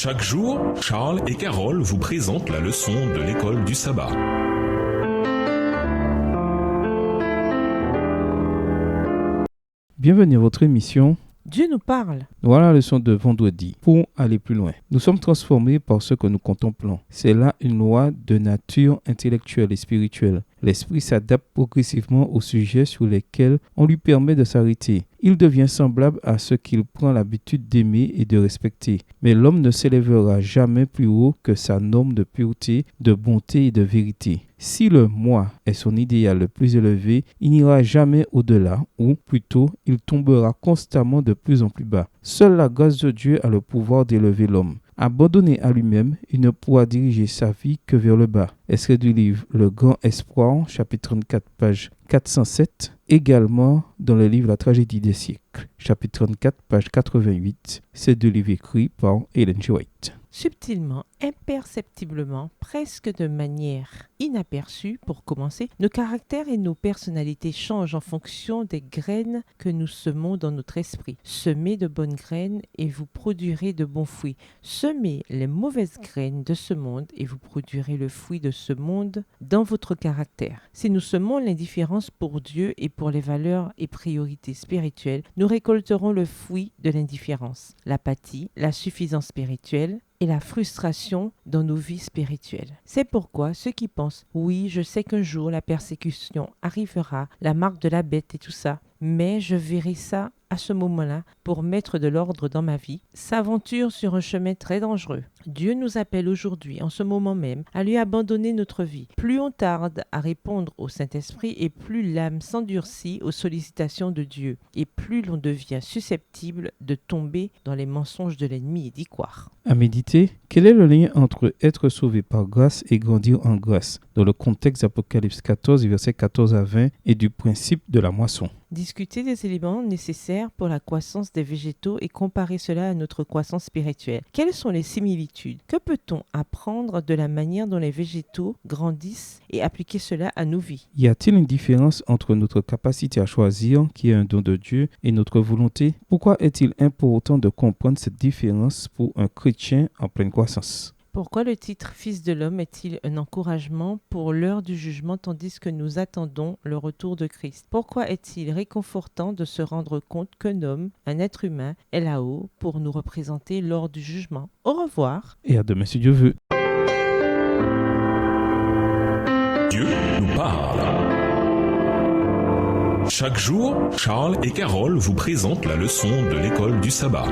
Chaque jour, Charles et Carole vous présentent la leçon de l'école du sabbat. Bienvenue à votre émission. Dieu nous parle. Voilà la leçon de vendredi. Pour aller plus loin, nous sommes transformés par ce que nous contemplons. C'est là une loi de nature intellectuelle et spirituelle. L'esprit s'adapte progressivement aux sujets sur lesquels on lui permet de s'arrêter. Il devient semblable à ce qu'il prend l'habitude d'aimer et de respecter. Mais l'homme ne s'élèvera jamais plus haut que sa norme de pureté, de bonté et de vérité. Si le moi est son idéal le plus élevé, il n'ira jamais au-delà, ou plutôt, il tombera constamment de plus en plus bas. Seule la grâce de Dieu a le pouvoir d'élever l'homme. Abandonné à lui-même, il ne pourra diriger sa vie que vers le bas. Extrait du livre Le Grand Espoir, chapitre 34, page 407. Également dans le livre La Tragédie des siècles, chapitre 34, page 88. Ces deux livres écrits par Ellen G. White. Subtilement, imperceptiblement, presque de manière inaperçue, pour commencer, nos caractères et nos personnalités changent en fonction des graines que nous semons dans notre esprit. Semez de bonnes graines et vous produirez de bons fruits. Semez les mauvaises graines de ce monde et vous produirez le fruit de ce monde dans votre caractère. Si nous semons l'indifférence pour Dieu et pour les valeurs et priorités spirituelles, nous récolterons le fruit de l'indifférence, l'apathie, la suffisance spirituelle, et la frustration dans nos vies spirituelles. C'est pourquoi ceux qui pensent « oui, je sais qu'un jour la persécution arrivera, la marque de la bête et tout ça, mais je verrai ça à ce moment-là pour mettre de l'ordre dans ma vie », s'aventurent sur un chemin très dangereux. Dieu nous appelle aujourd'hui, en ce moment même, à lui abandonner notre vie. Plus on tarde à répondre au Saint-Esprit et plus l'âme s'endurcit aux sollicitations de Dieu et plus l'on devient susceptible de tomber dans les mensonges de l'ennemi et d'y croire. À méditer, quel est le lien entre être sauvé par grâce et grandir en grâce dans le contexte d'Apocalypse 14, versets 14 à 20 et du principe de la moisson? Discuter des éléments nécessaires pour la croissance des végétaux et comparer cela à notre croissance spirituelle. Quelles sont les similitudes? Que peut-on apprendre de la manière dont les végétaux grandissent et appliquer cela à nos vies? Y a-t-il une différence entre notre capacité à choisir, qui est un don de Dieu, et notre volonté? Pourquoi est-il important de comprendre cette différence pour un chrétien en pleine croissance? Pourquoi le titre « Fils de l'homme » est-il un encouragement pour l'heure du jugement tandis que nous attendons le retour de Christ? Pourquoi est-il réconfortant de se rendre compte qu'un homme, un être humain, est là-haut pour nous représenter lors du jugement? Au revoir. Et à demain si Dieu veut. Dieu nous parle. Chaque jour, Charles et Carole vous présentent la leçon de l'école du sabbat.